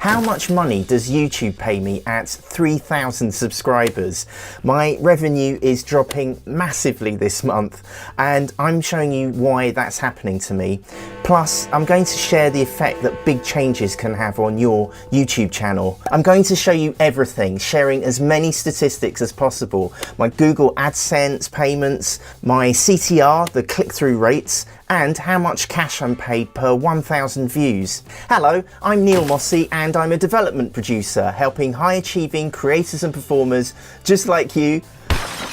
How much money does YouTube pay me at 3,000 subscribers? My revenue is dropping massively this month, and I'm showing you why that's happening to me. Plus, I'm going to share the effect that big changes can have on your YouTube channel. I'm going to show you everything, sharing as many statistics as possible. My Google AdSense payments, my CTR, the click-through rates, and how much cash I'm paid per 1,000 views. Hello, I'm Neil Mossey and I'm a development producer helping high-achieving creators and performers just like you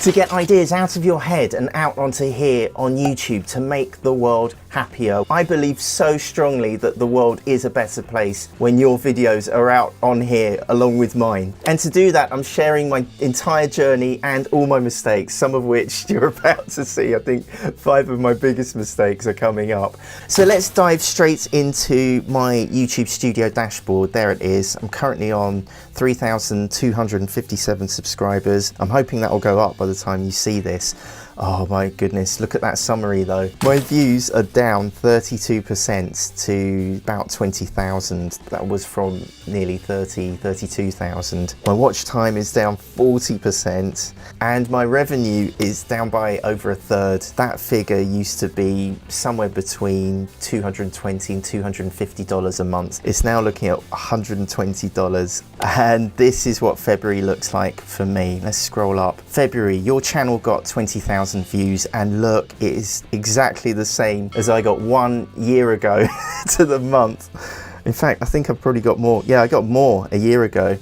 to get ideas out of your head and out onto here on YouTube to make the world happier. I believe so strongly that the world is a better place when your videos are out on here along with mine. And to do that, I'm sharing my entire journey and all my mistakes, some of which you're about to see. I think 5 of my biggest mistakes are coming up. So let's dive straight into my YouTube Studio dashboard. There it is. I'm currently on 3,257 subscribers. I'm hoping that will go up by the time you see this. Oh my goodness, look at that summary though. My views are down 32% to about 20,000. That was from nearly 32,000. My watch time is down 40% and my revenue is down by over a third. That figure used to be somewhere between $220 and $250 a month. It's now looking at $120, and this is what February looks like for me. Let's scroll up. February, your channel got 20,000 views, and look, it is exactly the same as I got 1 year ago to the month. In fact, I think I've probably got more. Yeah, I got more a year ago.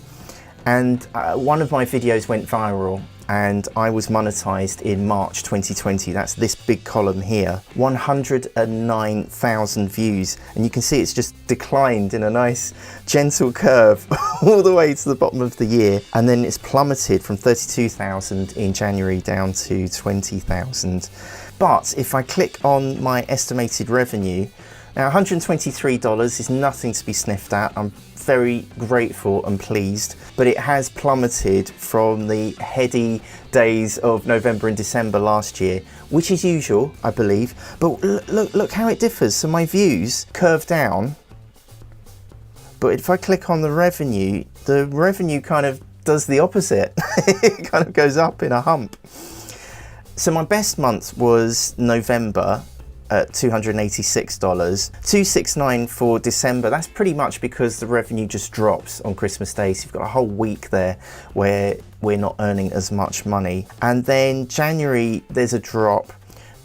And one of my videos went viral and I was monetized in March 2020. That's this big column here, 109,000 views. And you can see it's just declined in a nice gentle curve all the way to the bottom of the year. And then it's plummeted from 32,000 in January down to 20,000. But if I click on my estimated revenue, now $123 is nothing to be sniffed at. I'm very grateful and pleased, but it has plummeted from the heady days of November and December last year, which is usual, I believe. But look how it differs. So my views curve down, but if I click on the revenue kind of does the opposite. It kind of goes up in a hump. So my best month was November at $286, $269 for December. That's pretty much because the revenue just drops on Christmas Day. So you've got a whole week there where we're not earning as much money. And then January, there's a drop.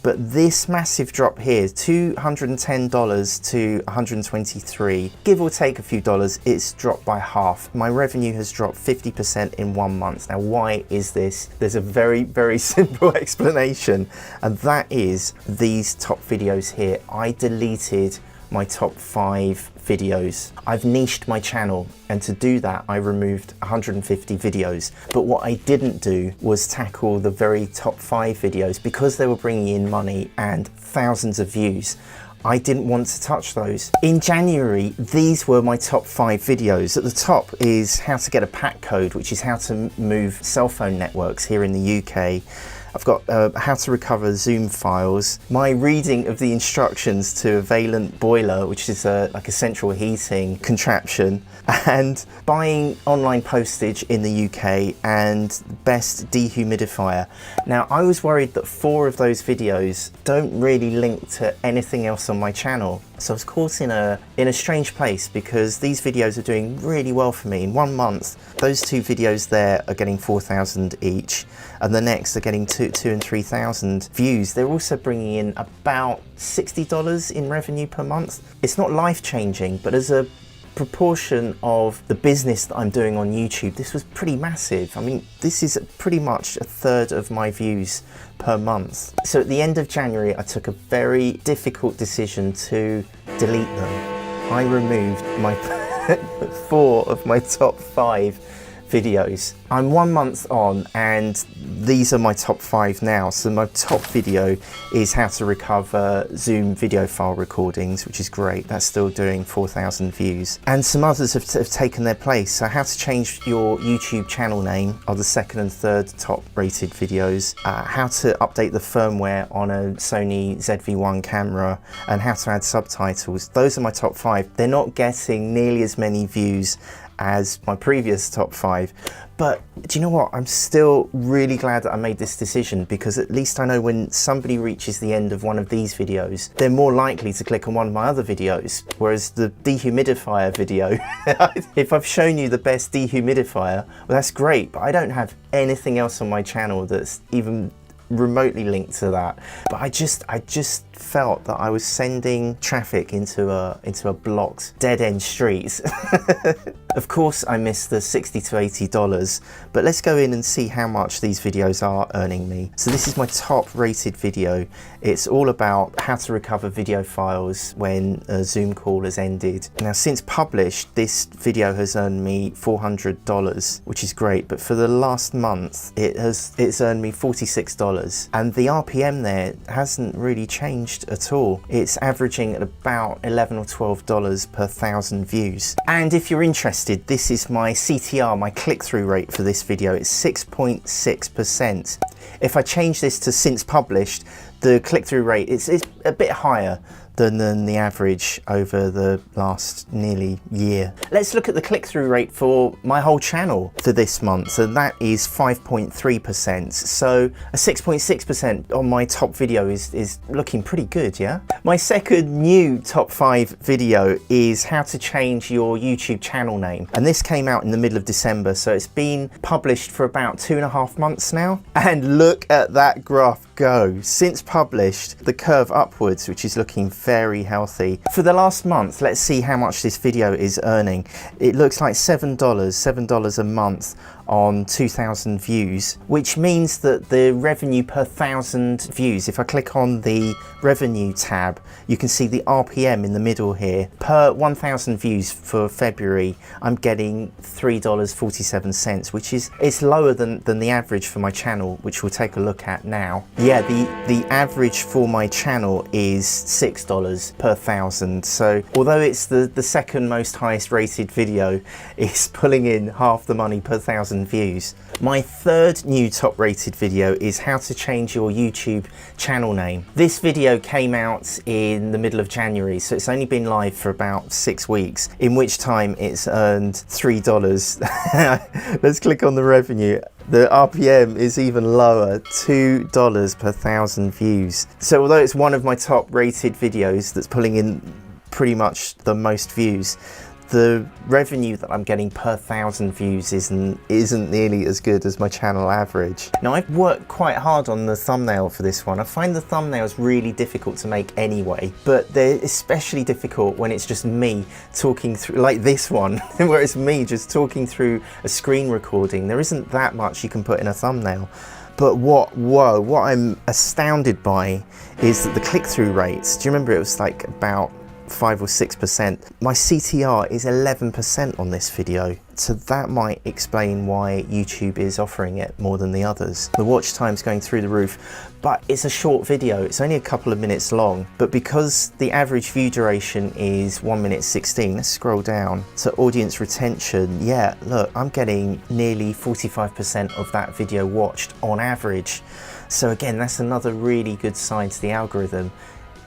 But this massive drop here, $210 to $123, give or take a few dollars, it's dropped by half. My revenue has dropped 50% in 1 month. Now, why is this? There's a very, very simple explanation, and that is these top videos here. I deleted my top 5 videos. I've niched my channel, and to do that I removed 150 videos. But what I didn't do was tackle the very top 5 videos because they were bringing in money and thousands of views. I didn't want to touch those. In January, these were my top 5 videos. At the top is how to get a PAC code, which is how to move cell phone networks here in the UK. I've got how to recover Zoom files, my reading of the instructions to a Valent boiler, which is like a central heating contraption, and buying online postage in the UK, and best dehumidifier. Now, I was worried that 4 of those videos don't really link to anything else on my channel. So I was caught in a strange place because these videos are doing really well for me. In 1 month, those 2 videos there are getting 4,000 each, and the next are getting 2,000 and 3,000 views. They're also bringing in about $60 in revenue per month. It's not life-changing, but as a proportion of the business that I'm doing on YouTube, this was pretty massive. I mean, this is pretty much a third of my views per month. So at the end of January, I took a very difficult decision to delete them. I removed my 4 of my top 5 videos. I'm 1 month on and these are my top 5 now. So my top video is how to recover Zoom video file recordings, which is great. That's still doing 4,000 views. And some others have taken their place. So how to change your YouTube channel name are the second and third top rated videos. How to update the firmware on a Sony ZV-1 camera and how to add subtitles. Those are my top 5. They're not getting nearly as many views as my previous top 5, but do you know what, I'm still really glad that I made this decision, because at least I know when somebody reaches the end of one of these videos, they're more likely to click on one of my other videos. Whereas the dehumidifier video, if I've shown you the best dehumidifier, well, that's great, but I don't have anything else on my channel that's even remotely linked to that. But I just felt that I was sending traffic into a blocked dead-end street. Of course I missed the $60 to $80, but let's go in and see how much these videos are earning me. So this is my top rated video. It's all about how to recover video files when a Zoom call has ended. Now, since published, this video has earned me $400, which is great, but for the last month it's earned me $46, and the RPM there hasn't really changed at all. It's averaging at about $11 or $12 per 1,000 views. And if you're interested, this is my CTR, my click-through rate for this video. It's 6.6%. If I change this to since published, the click-through rate is a bit higher than the average over the last nearly year. Let's look at the click-through rate for my whole channel for this month, and that is 5.3%. So a 6.6% on my top video is looking pretty good, yeah? My second new top 5 video is how to change your YouTube channel name. And this came out in the middle of December, so it's been published for about 2.5 months now. And look at that graph go. Since published, the curve upwards, which is looking very healthy. For the last month, let's see how much this video is earning. It looks like $7 a month on 2,000 views, which means that the revenue per 1,000 views, if I click on the revenue tab, you can see the RPM in the middle here. Per 1,000 views for February, I'm getting $3.47, which is, it's lower than the average for my channel, which we'll take a look at now. Yeah, the average for my channel is $6 per 1,000. So although it's the second most highest rated video, it's pulling in half the money per 1,000 views. My third new top rated video is how to change your YouTube channel name. This video came out in the middle of January, so it's only been live for about 6 weeks, in which time it's earned $3. Let's click on the revenue. The RPM is even lower, $2 per 1,000 views. So although it's one of my top rated videos that's pulling in pretty much the most views, the revenue that I'm getting per 1,000 views isn't nearly as good as my channel average. Now, I've worked quite hard on the thumbnail for this one. I find the thumbnails really difficult to make anyway, but they're especially difficult when it's just me talking through, like this one, where it's me just talking through a screen recording. There isn't that much you can put in a thumbnail. But what I'm astounded by is that the click-through rates, do you remember it was like about 5 or 6%? My CTR is 11% on this video. So that might explain why YouTube is offering it more than the others. The watch time's going through the roof, but it's a short video. It's only a couple of minutes long, but because the average view duration is 1 minute 16, let's scroll down to audience retention. Yeah, look, I'm getting nearly 45% of that video watched on average. So again, that's another really good sign to the algorithm,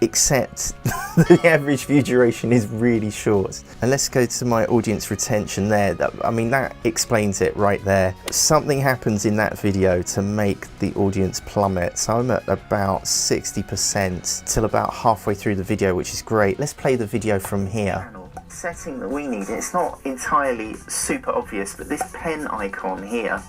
except the average view duration is really short. And let's go to my audience retention there. I mean, that explains it right there. Something happens in that video to make the audience plummet. So I'm at about 60% till about halfway through the video, which is great. Let's play the video from here. Setting that we need, it's not entirely super obvious, but this pen icon here,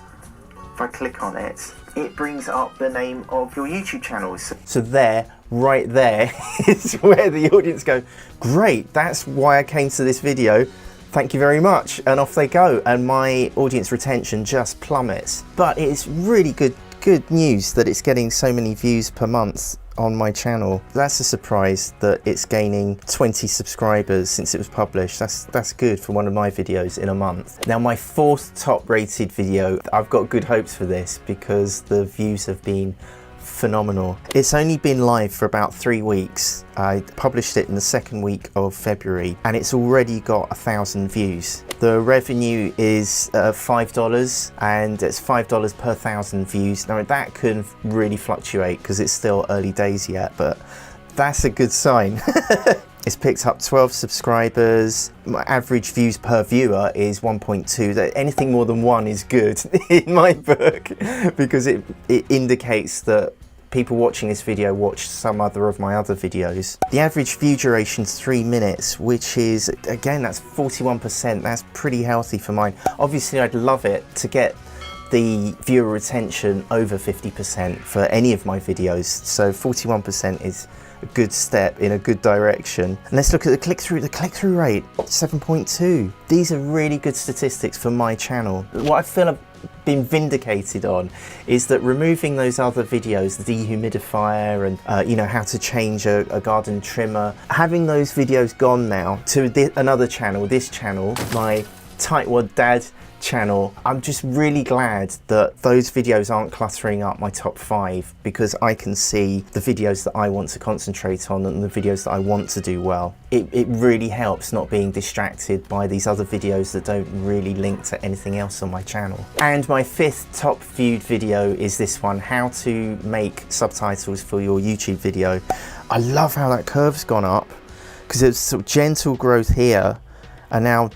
if I click on it, it brings up the name of your YouTube channels. So there, right there, is where the audience go, great, that's why I came to this video, thank you very much, and off they go, and my audience retention just plummets. But it's really good good news that it's getting so many views per month on my channel. That's a surprise that it's gaining 20 subscribers since it was published. That's good for one of my videos in a month. Now my 4th top rated video, I've got good hopes for this because the views have been phenomenal. It's only been live for about 3 weeks. I published it in the 2nd week of February and it's already got 1,000 views. The revenue is $5 and it's $5 per 1,000 views. Now that can really fluctuate because it's still early days yet, but that's a good sign. It's picked up 12 subscribers. My average views per viewer is 1.2. Anything more than 1 is good in my book because it indicates that people watching this video watched some other of my other videos. The average view duration is 3 minutes, which is, again, that's 41%. That's pretty healthy for mine. Obviously, I'd love it to get the viewer retention over 50% for any of my videos. So 41% is a good step in a good direction. And let's look at the click-through rate, 7.2. These are really good statistics for my channel. What I feel I've been vindicated on is that removing those other videos, the dehumidifier and you know, how to change a garden trimmer, having those videos gone now to another channel, this channel, my Tightwad Dad channel, I'm just really glad that those videos aren't cluttering up my top 5 because I can see the videos that I want to concentrate on and the videos that I want to do well. It really helps not being distracted by these other videos that don't really link to anything else on my channel. And my 5th top viewed video is this one, how to make subtitles for your YouTube video. I love how that curve's gone up because it's sort of gentle growth here. And now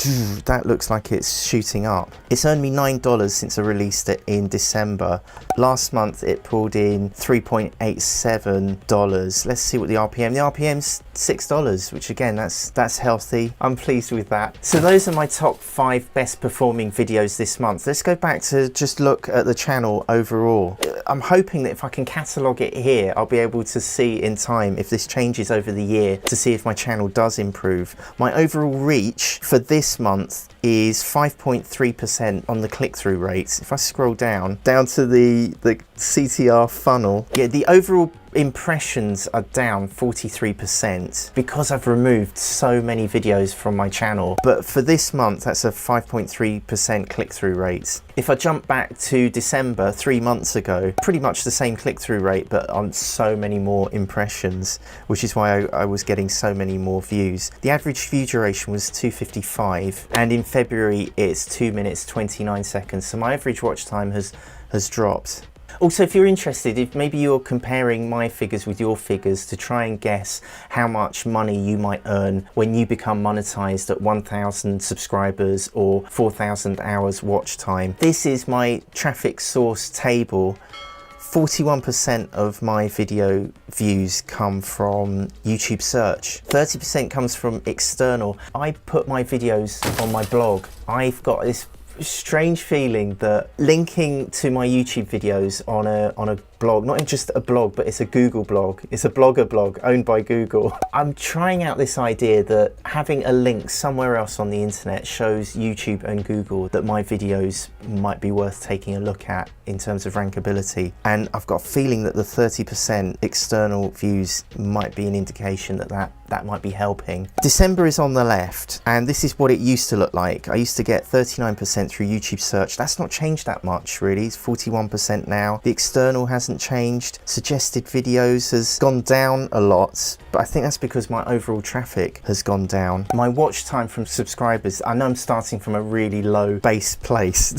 that looks like it's shooting up. It's earned me $9 since I released it in December. Last month it pulled in $3.87. Let's see what the RPM. The RPM's $6, which again, that's healthy. I'm pleased with that. So those are my top 5 best performing videos this month. Let's go back to just look at the channel overall. I'm hoping that if I can catalogue it here, I'll be able to see in time if this changes over the year to see if my channel does improve. My overall reach for this month is 5.3% on the click-through rates. If I scroll down to the CTR funnel, yeah, the overall impressions are down 43% because I've removed so many videos from my channel. But for this month, that's a 5.3% click-through rate. If I jump back to December, 3 months ago, pretty much the same click-through rate, but on so many more impressions, which is why I was getting so many more views. The average view duration was 255, and in February, it's 2 minutes, 29 seconds. So my average watch time has dropped. Also, if you're interested, if maybe you're comparing my figures with your figures to try and guess how much money you might earn when you become monetized at 1,000 subscribers or 4,000 hours watch time, this is my traffic source table. 41% of my video views come from YouTube search. 30% comes from external. I put my videos on my blog. I've got this strange feeling that linking to my YouTube videos on a blog, not just a blog, but it's a Google blog, it's a blogger blog owned by Google. I'm trying out this idea that having a link somewhere else on the internet shows YouTube and Google that my videos might be worth taking a look at in terms of rankability. And I've got a feeling that the 30% external views might be an indication that might be helping. December is on the left, and this is what it used to look like. I used to get 39% through YouTube search. That's not changed that much really. It's 41% now. The external hasn't changed. Suggested videos has gone down a lot, but I think that's because my overall traffic has gone down. My watch time from subscribers, I know I'm starting from a really low base place,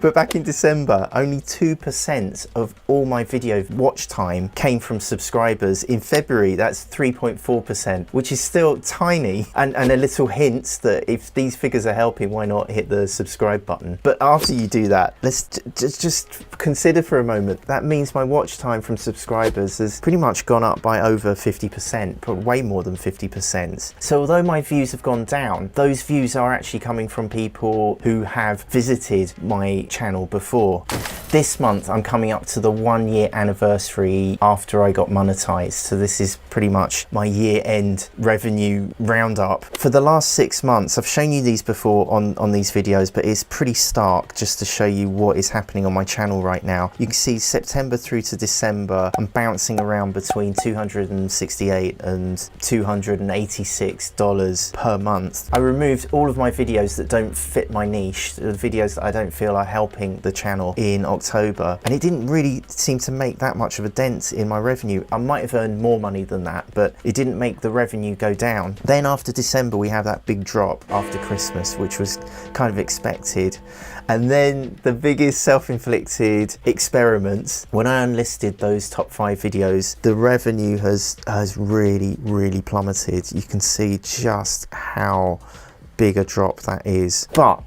but back in December, only 2% of all my video watch time came from subscribers. In February, that's 3.4%, which is still tiny, and a little hint that if these figures are helping, why not hit the subscribe button? But after you do that, let's just consider for a moment, that means my watch time from subscribers has pretty much gone up by over 50%, but way more than 50%. So although my views have gone down, those views are actually coming from people who have visited my channel before. This month I'm coming up to the 1 year anniversary after I got monetized. So this is pretty much my year end revenue roundup. For the last 6 months, I've shown you these before on these videos, but it's pretty stark just to show you what is happening on my channel right now. You can see September through to December, I'm bouncing around between $268 and $286 per month. I removed all of my videos that don't fit my niche, the videos that I don't feel are helping the channel in October, and it didn't really seem to make that much of a dent in my revenue. I might have earned more money than that, but it didn't make the revenue go down. Then after December we have that big drop after Christmas, which was kind of expected. And then the biggest self-inflicted experiment, when I unlisted those top 5 videos, the revenue has really plummeted. You can see just how big a drop that is. But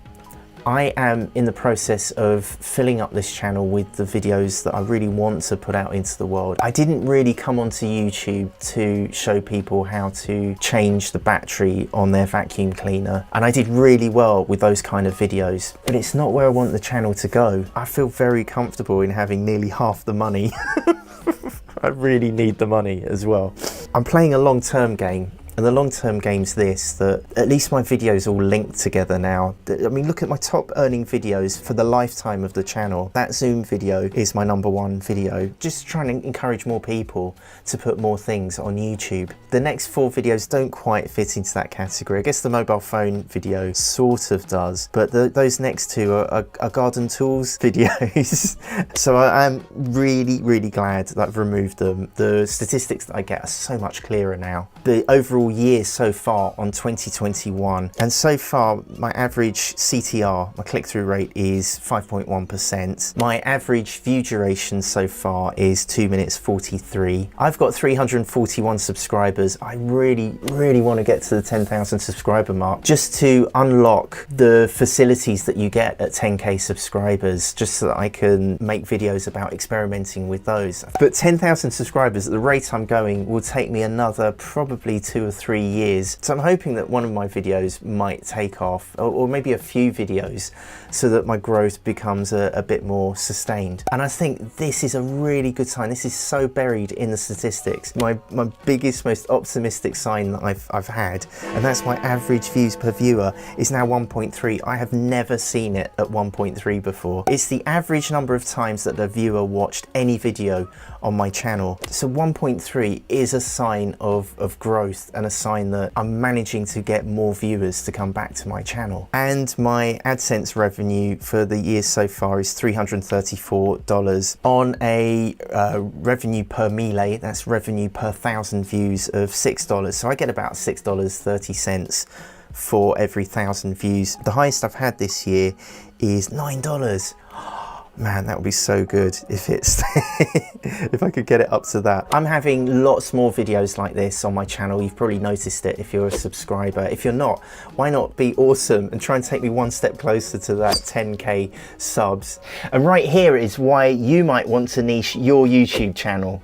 I am in the process of filling up this channel with the videos that I really want to put out into the world. I didn't really come onto YouTube to show people how to change the battery on their vacuum cleaner, and I did really well with those kind of videos, but it's not where I want the channel to go. I feel very comfortable in having nearly half the money. I really need the money as well. I'm playing a long-term game. And the long-term game's this, that at least my videos all linked together now. I mean, look at my top earning videos for the lifetime of the channel. That Zoom video is my #1 video. Just trying to encourage more people to put more things on YouTube. The next 4 videos don't quite fit into that category. I guess the mobile phone video sort of does, but those next 2 are garden tools videos. So I am really glad that I've removed them. The statistics that I get are so much clearer now. The overall year so far on 2021, and so far my average CTR, my click-through rate, is 5.1%. My average view duration so far is 2 minutes 43. I've got 341 subscribers. I really want to get to the 10,000 subscriber mark, just to unlock the facilities that you get at 10k subscribers, just so that I can make videos about experimenting with those. But 10,000 subscribers at the rate I'm going will take me another probably 2 or 3 years. So I'm hoping that one of my videos might take off, or maybe a few videos, so that my growth becomes a bit more sustained. And I think this is a really good sign. This is so buried in the statistics. My biggest, most optimistic sign that I've had, and that's my average views per viewer is now 1.3. I have never seen it at 1.3 before. It's the average number of times that a viewer watched any video on my channel. So 1.3 is a sign of growth, and a sign that I'm managing to get more viewers to come back to my channel. And my AdSense revenue for the year so far is $334 on a revenue per melee, that's revenue per 1,000 views, of $6. So I get about $6.30 for every 1,000 views. The highest I've had this year is $9. Man, that would be so good if it's if I could get it up to that. I'm having lots more videos like this on my channel. You've probably noticed it if you're a subscriber. If you're not, why not be awesome and try and take me one step closer to that 10k subs? And right here is why you might want to niche your YouTube channel.